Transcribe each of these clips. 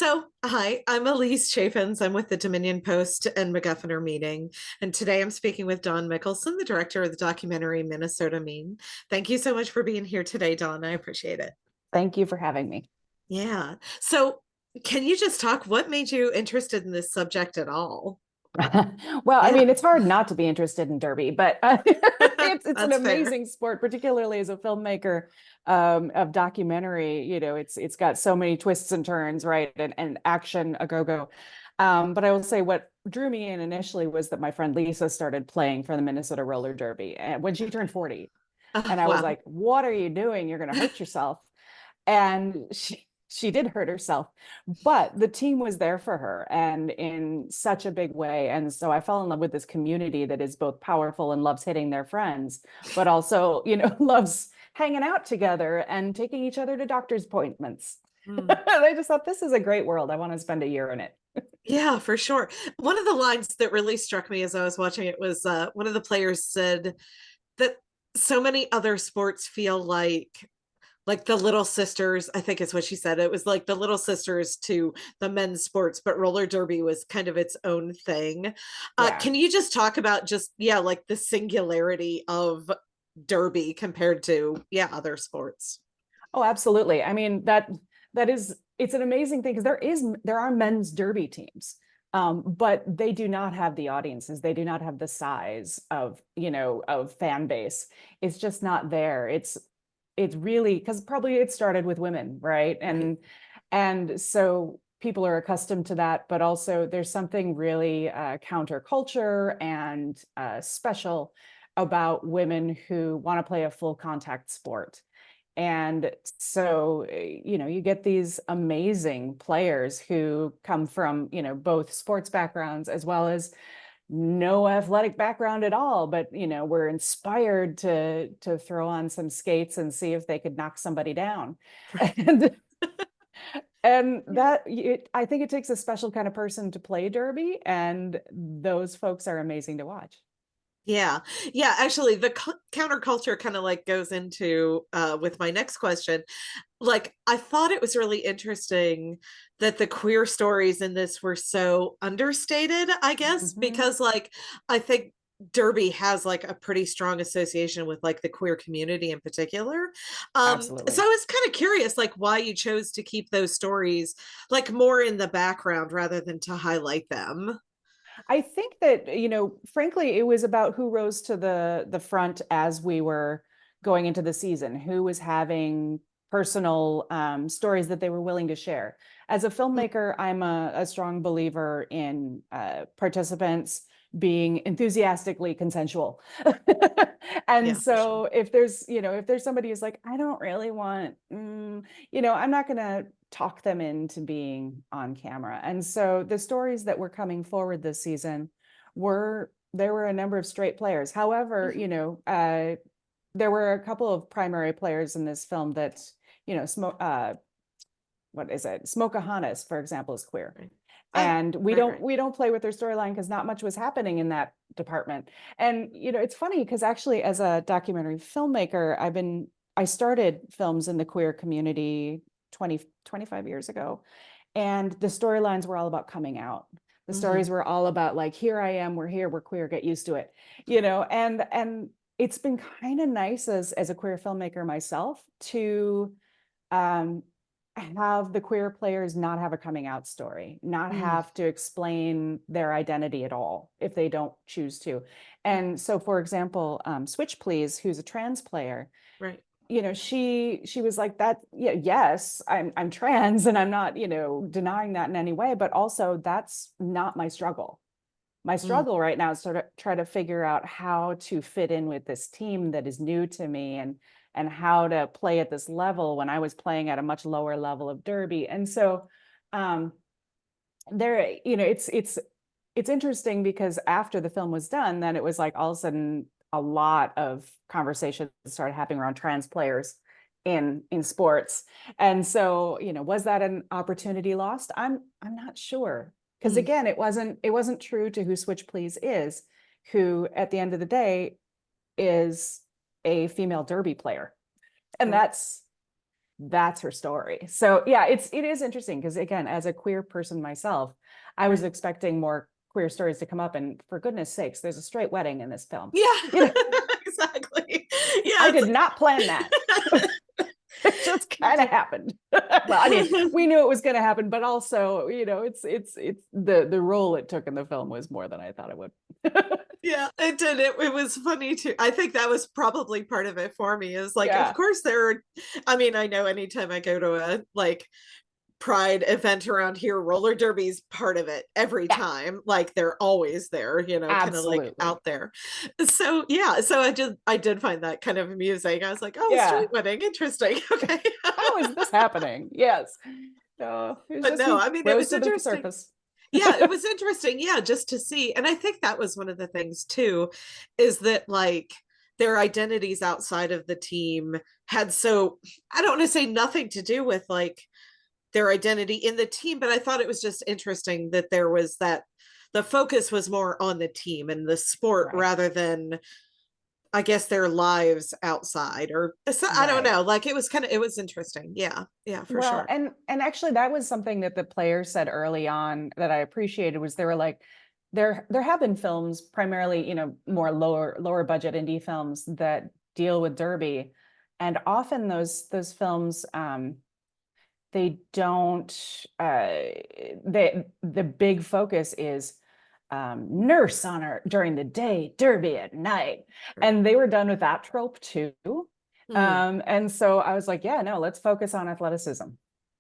Hi, I'm Alise Chaffins. I'm with the Dominion Post and McGuffiner Meeting. And today I'm speaking with Dawn Mikkelson, the director of the documentary Minnesota Mean. Thank you so much for being here today, Dawn. I appreciate it. Thank you for having me. Yeah. Can you just talk? What made you interested in this subject at all? Well, I Yeah, mean, it's hard not to be interested in Derby, but it's an that's fair. amazing sport, particularly as a filmmaker of documentary. It's got so many twists and turns, right? And action a go-go. But I will say what drew me in initially was that my friend Lisa started playing for the Minnesota Roller Derby and when she turned 40. Oh, And I was wow. like, what are you doing? You're going to hurt yourself. And she did hurt herself, but the team was there for her and in such a big way. And so I fell in love with this community that is both powerful and loves hitting their friends, but also, loves hanging out together and taking each other to doctor's appointments. Hmm. I just thought this is a great world. I want to spend a year in it. Yeah, for sure. One of the lines that really struck me as I was watching it was one of the players said that so many other sports feel like the little sisters. I think is what she said. It was like the little sisters to the men's sports, but roller derby was kind of its own thing. Yeah. Can you just talk about just, yeah, like the singularity of derby compared to, yeah, other sports? Oh, absolutely. I mean, it's an amazing thing because there are men's derby teams. But they do not have the audiences. They do not have the size of fan base. It's just not there. It's really because probably it started with women, right? Right. And so people are accustomed to that, but also there's something really counterculture and special about women who want to play a full contact sport. And so, you get these amazing players who come from, both sports backgrounds as well as no athletic background at all, but were inspired to throw on some skates and see if they could knock somebody down. And and Yeah. I think it takes a special kind of person to play derby, and those folks are amazing to watch. Yeah. Yeah, actually the counterculture kind of like goes into with my next question. Like I thought it was really interesting that the queer stories in this were so understated, I guess, Mhm. because like I think Derby has like a pretty strong association with like the queer community in particular. So Absolutely. I was kind of curious like why you chose to keep those stories like more in the background rather than to highlight them. I think that, frankly, it was about who rose to the front as we were going into the season, who was having personal stories that they were willing to share. As a filmmaker, I'm a strong believer in participants being enthusiastically consensual. And Yeah, for sure. so if there's somebody who's like, I don't really want, I'm not going to talk them into being on camera. And so the stories that were coming forward this season there were a number of straight players. However, Mhm. there were a couple of primary players in this film that, smoke what is it? Smokeahanas, for example, is queer. Right. Oh, And we right, don't right. we don't play with their storyline because not much was happening in that department. And it's funny because actually as a documentary filmmaker, I started films in the queer community 25 years ago. And the storylines were all about coming out. The stories Hmm. were all about like, here I am, we're here, we're queer, get used to it. And it's been kind of nice as a queer filmmaker myself to um have the queer players not have a coming out story, not Mm. have to explain their identity at all if they don't choose to. And so, for example, Switch Please, who's a trans player, Right. she was like that. Yeah, yes, I'm trans, and I'm not, denying that in any way. But also, that's not my struggle. My Mm. struggle right now is sort of try to figure out how to fit in with this team that is new to me and how to play at this level when I was playing at a much lower level of derby. And so um there, it's interesting because after the film was done, then it was like all of a sudden a lot of conversations started happening around trans players in sports. And so, was that an opportunity lost? I'm not sure. Because Mm. again, it wasn't true to who Switch Please is, who at the end of the day is a female derby player. And Right. that's her story. So yeah, it is interesting because, again, as a queer person myself, I was Right. expecting more queer stories to come up, and for goodness sakes, there's a straight wedding in this film. You Yeah, know, exactly. I Yeah, did not plan that. It just kind of happened. Well, I mean, we knew it was going to happen, but also, it's the role it took in the film was more than I thought it would. yeah, it did. It was funny too. I think that was probably part of it for me is like, of Yeah, course there are, I mean, I know anytime I go to a like pride event around here, roller derby's part of it every yeah, time. Like they're always there, kind of like absolutely. out there. So yeah, so I did find that kind of amusing. I was like, oh, Yeah. street wedding, interesting. Okay. How is this happening? Yes. So it was But just no, he I mean it rose was to the interesting. surface. Yeah, it was interesting. Yeah, just to see. And I think that was one of the things too, is that like their identities outside of the team had so, I don't want to say nothing to do with like their identity in the team, but I thought it was just interesting that there was that the focus was more on the team and the sport Right. rather than, I guess, their lives outside or so, I don't Right. know. Like it was interesting. Yeah. Yeah, for Well, sure. and actually that was something that the players said early on that I appreciated was they were like, there have been films, primarily, more lower budget indie films that deal with Derby. And often those films, they don't the big focus is nurse on her during the day, Derby at night. Right. And they were done with that trope too. Hmm. And so I was like, yeah, no, let's focus on athleticism.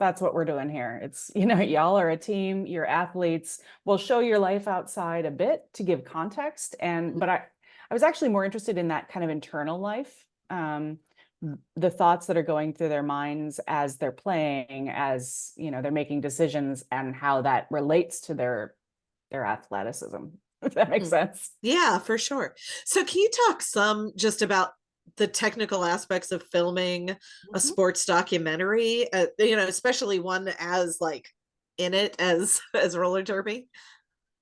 That's what we're doing here. It's, y'all are a team, you're athletes. We'll show your life outside a bit to give context. But I was actually more interested in that kind of internal life. The thoughts that are going through their minds as they're playing, as they're making decisions, and how that relates to their athleticism, if that makes Hmm. sense. Yeah, for sure. So can you talk some just about the technical aspects of filming a Mhm. sports documentary, especially one as like in it as as roller derby?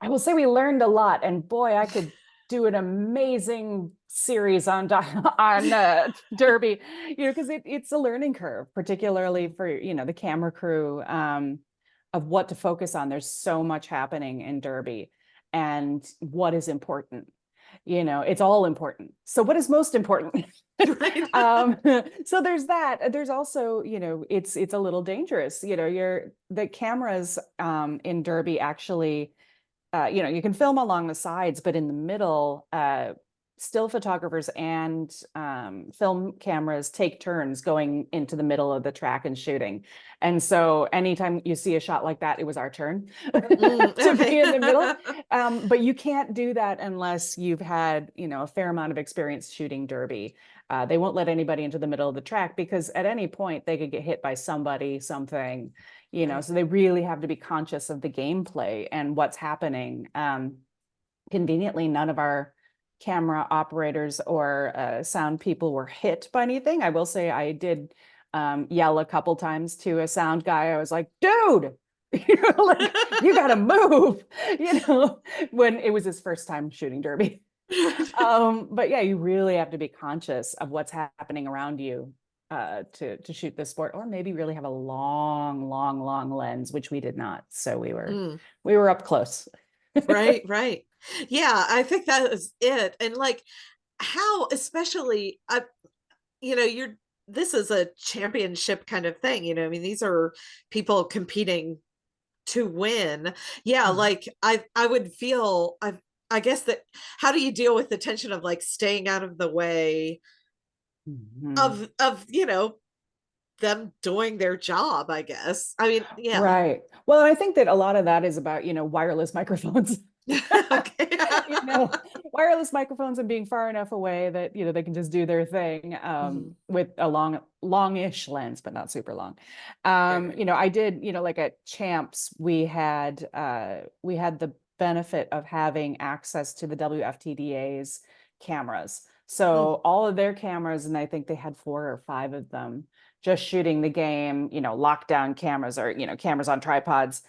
I will say we learned a lot, and boy, I could do an amazing series on on Derby, because it's a learning curve, particularly for the camera crew, of what to focus on. There's so much happening in Derby, and what is important. It's all important. So what is most important? Right. um, so there's that. There's also, it's a little dangerous. The cameras in Derby actually, you can film along the sides, but in the middle, still photographers and film cameras take turns going into the middle of the track and shooting. And so anytime you see a shot like that, it was our turn to Okay. be in the middle. But you can't do that unless you've had, a fair amount of experience shooting Derby. They won't let anybody into the middle of the track because at any point they could get hit by somebody, something, Right. so they really have to be conscious of the gameplay and what's happening. Conveniently, none of our camera operators or sound people were hit by anything. I will say I did yell a couple times to a sound guy. I was like, dude, like, you gotta move, when it was his first time shooting Derby. But yeah, you really have to be conscious of what's happening around you to shoot this sport, or maybe really have a long lens, which we did not. So Mm, we were up close. right, right. Yeah, I think that is it. And like how, especially, you're this is a championship kind of thing, I mean, these are people competing to win. Yeah, Mhm. like I would feel I guess that how do you deal with the tension of like staying out of the way Mhm. of them doing their job, I guess. I mean, yeah. Right. Well, I think that a lot of that is about, wireless microphones. Okay. you know Wireless microphones and being far enough away that they can just do their thing, Mhm. with a longish lens, but not super long. Right, right. I did, like at champs, we had the benefit of having access to the WFTDA's cameras, Mm. so all of their cameras, and I think they had 4 or 5 of them, just shooting the game, lockdown cameras, or cameras on tripods.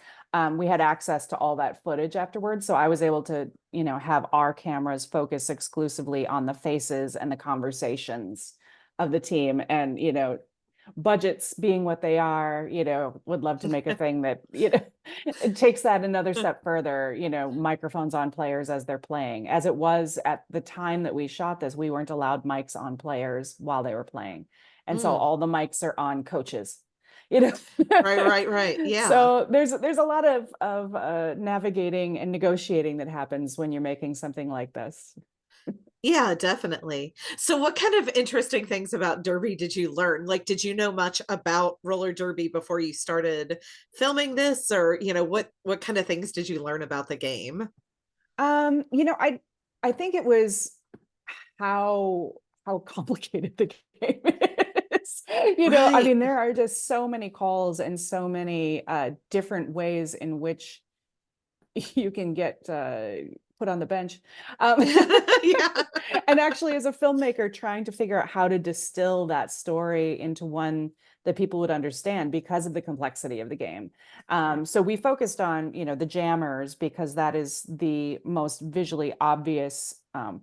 We had access to all that footage afterwards. So I was able to, have our cameras focus exclusively on the faces and the conversations of the team. And, budgets being what they are, would love to make a thing that, it takes that another step further, microphones on players as they're playing. As it was at the time that we shot this, we weren't allowed mics on players while they were playing. And so Mm. all the mics are on coaches, you know. Right, right, right. Yeah. So there's a lot of navigating and negotiating that happens when you're making something like this. Yeah, definitely. So what kind of interesting things about Derby did you learn? Like, did you know much about roller derby before you started filming this? Or, what kind of things did you learn about the game? I think it was how complicated the game is. I Right. mean, there are just so many calls and so many different ways in which you can get put on the bench. Yeah. And actually, as a filmmaker, trying to figure out how to distill that story into one that people would understand because of the complexity of the game. So we focused on, the jammers because that is the most visually obvious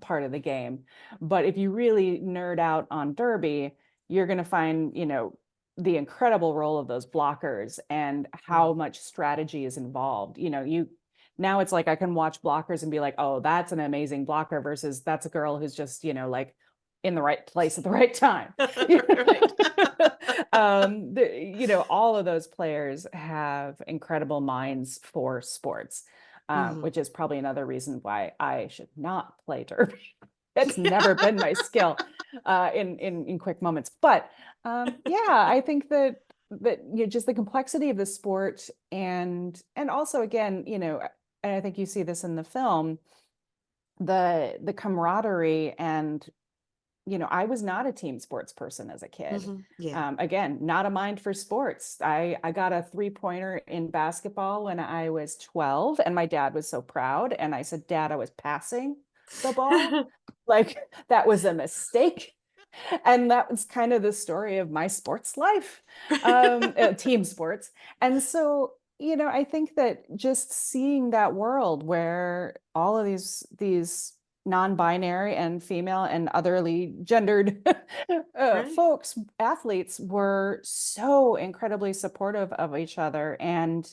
part of the game. But if you really nerd out on Derby, you're going to find, the incredible role of those blockers and how much strategy is involved. You now it's like I can watch blockers and be like, oh, that's an amazing blocker versus that's a girl who's just, like in the right place at the right time. Right. All of those players have incredible minds for sports, Mhm. which is probably another reason why I should not play derby. It's never Yeah. been my skill in quick moments. But yeah, I think that just the complexity of the sport and also again, and I think you see this in the film, the camaraderie and I was not a team sports person as a kid. Yeah. Again, not a mind for sports. I got a 3-pointer in basketball when I was 12, and my dad was so proud. And I said, Dad, I was passing the ball. Like that was a mistake. And that was kind of the story of my sports life, team sports. And so, I think that just seeing that world where all of these non-binary and female and otherly gendered Right. folks, athletes, were so incredibly supportive of each other and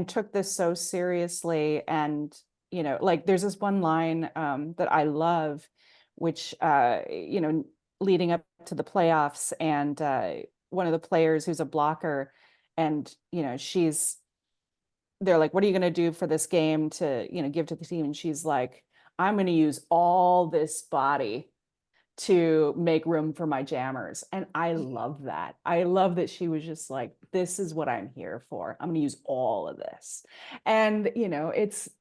took this so seriously. And like there's this one line that I love, which leading up to the playoffs, and one of the players who's a blocker, and they're like, what are you going to do for this game to give to the team? And she's like, I'm going to use all this body to make room for my jammers. And I love that. I love that she was just like, this is what I'm here for. I'm going to use all of this. And,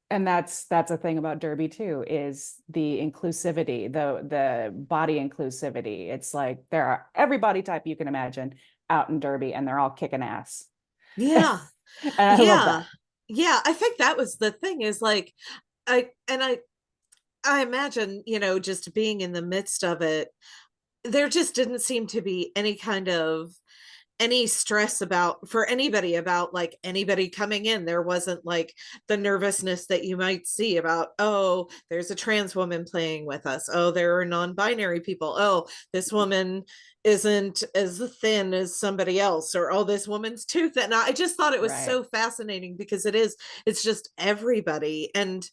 that's a thing about derby too, is the inclusivity, the body inclusivity. It's like there are every body type you can imagine out in derby, and they're all kicking ass. Yeah. And I love Yeah. that. Yeah. I think that was the thing is like, I imagine, just being in the midst of it, there just didn't seem to be any stress for anybody about like anybody coming in. There wasn't like the nervousness that you might see about, oh, there's a trans woman playing with us. Oh, there are non-binary people. Oh, this woman isn't as thin as somebody else, or oh, this woman's too thin. I just thought it was Right. so fascinating because it's just everybody. And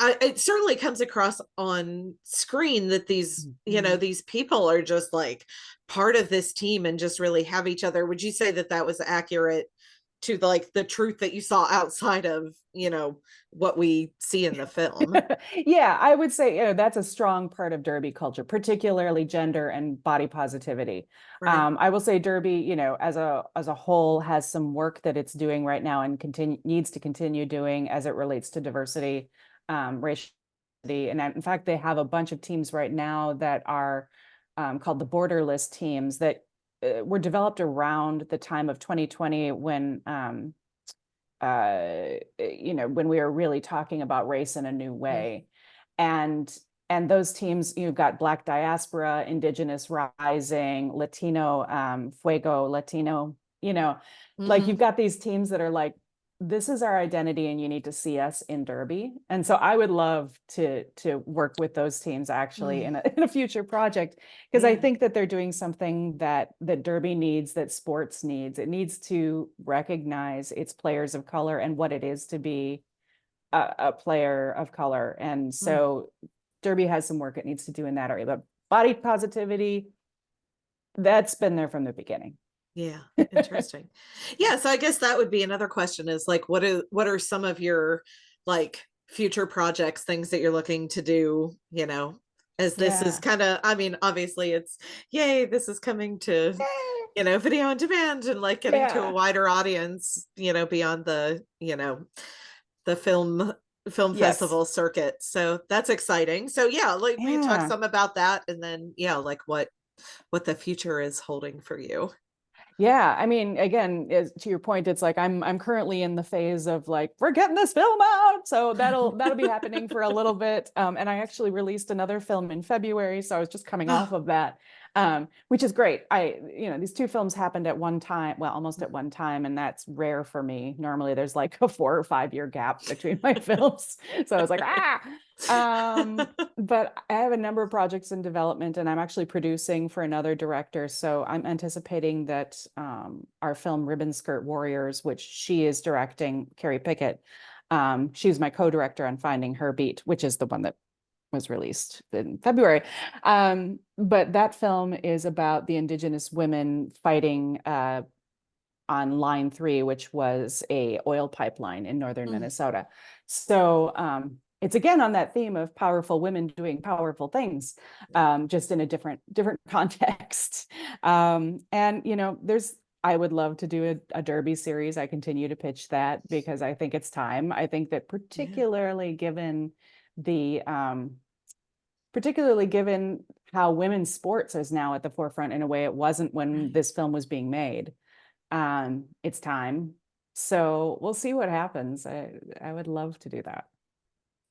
it certainly comes across on screen that Mhm. these people are just like part of this team and just really have each other. Would you say that that was accurate to like the truth that you saw outside of, what we see in the film? Yeah, I would say that's a strong part of derby culture, particularly gender and body positivity. Right. I will say derby, as a whole, has some work that it's doing right now and needs to continue doing as it relates to diversity, racial diversity. And in fact, they have a bunch of teams right now that are called the borderless teams that were developed around the time of 2020 when when we were really talking about race in a new Mm. way. And those teams, you've got Black diaspora, Indigenous rising, Latino, Fuego Latino, like Hmm. you've got these teams that are like this is our identity and you need to see us in Derby. And so I would love to work with those teams actually Mm, in a future project, because I yeah. think that they're doing something that Derby needs, that sports needs. It needs to recognize its players of color and what it is to be a player of color. And Mm, so Derby has some work it needs to do in that area. But body positivity, that's been there from the beginning. yeah. Interesting. Yeah. So I guess that would be another question is like, what are some of your like future projects, things that you're looking to do, as this is Yeah. kind of, I mean, obviously it's yay, this is coming to, video on demand and like getting to a Yeah. wider audience, beyond the film Yes. festival circuit. So that's exciting. So yeah, like we talk Yeah. some about that and then yeah, like what the future is holding for you. Yeah, I mean, again, to your point, it's like I'm currently in the phase of like we're getting this film out, so that'll be happening for a little bit. And I actually released another film in February, so I was just coming off Oh, of that, which is great. These two films happened at one time, well, almost at one time, and that's rare for me. Normally, there's like a 4 or 5 year gap between my films, so I was like, ah. But I have a number of projects in development, and I'm actually producing for another director. So I'm anticipating that our film Ribbon Skirt Warriors, which she is directing, Carrie Pickett, she was my co-director on Finding Her Beat, which is the one that was released in February. But that film is about the Indigenous women fighting on Line 3, which was a oil pipeline in northern mm, Minnesota. So it's again on that theme of powerful women doing powerful things, just in a different context. And there's I would love to do a Derby series. I continue to pitch that because I think it's time. I think that yeah, the particularly given how women's sports is now at the forefront in a way it wasn't when right. this film was being made. It's time. So we'll see what happens. I would love to do that.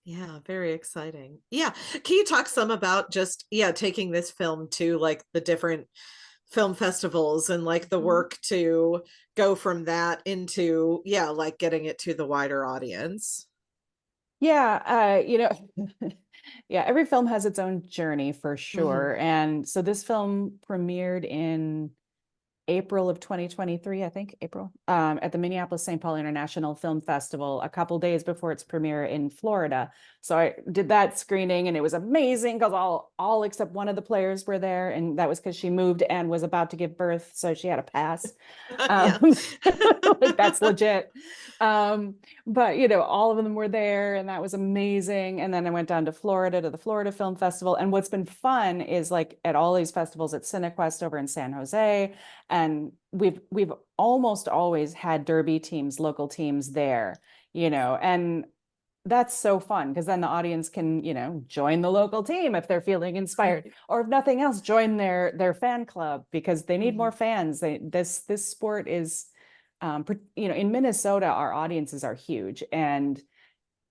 Yeah, very exciting. Yeah. Can you talk some about just, yeah, taking this film to like the different film festivals and like the Mhm. work to go from that into, yeah, like getting it to the wider audience? Yeah, yeah, every film has its own journey for Hmm. sure. And so this film premiered in April of 2023, I think, April, at the Minneapolis St. Paul International Film Festival a couple days before its premiere in Florida. So I did that screening and it was amazing because all except one of the players were there, and that was because she moved and was about to give birth, so she had a pass. Yeah. Um, like that's legit. Um, but all of them were there, and that was amazing. And then I went down to Florida to the Florida Film Festival. And what's been fun is like at all these festivals at CineQuest over in San Jose, and we've almost always had Derby teams, local teams there, and that's so fun because then the audience can, join the local team if they're feeling inspired, Right. or if nothing else, join their fan club because they need Hmm. more fans. This sport is, in Minnesota, our audiences are huge, and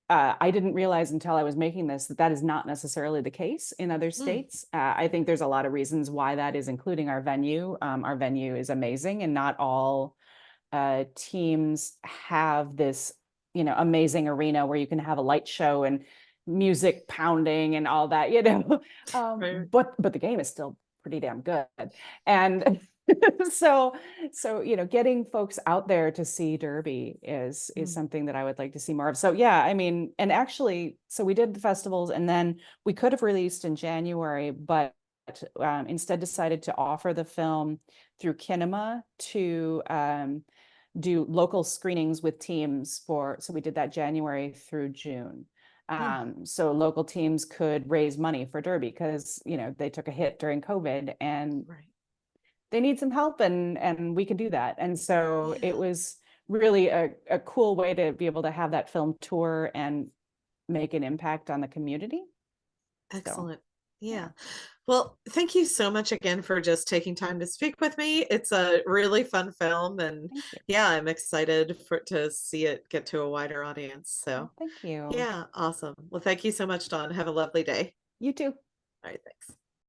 I didn't realize until I was making this that that is not necessarily the case in other Mm, states. I think there's a lot of reasons why that is, including our venue. Our venue is amazing, and not all teams have this, amazing arena where you can have a light show and music pounding and all that, right. but the game is still pretty damn good. And so getting folks out there to see Derby is Mm, something that I would like to see more of. So yeah, I mean, and actually, so we did the festivals, and then we could have released in January, but instead decided to offer the film through Kinema to do local screenings with teams so we did that January through June. mm, So local teams could raise money for Derby because, they took a hit during COVID and right. they need some help, and we could do that. And so it Yeah. was really a cool way to be able to have that film tour and make an impact on the community. So Excellent. yeah, Yeah. Well, thank you so much again for just taking time to speak with me. It's a really fun film and thank you. yeah, I'm excited for to see it get to a wider audience. Well, So, thank you. yeah, awesome. Well, thank you so much, Dawn. Have a lovely day. You too. All right, thanks.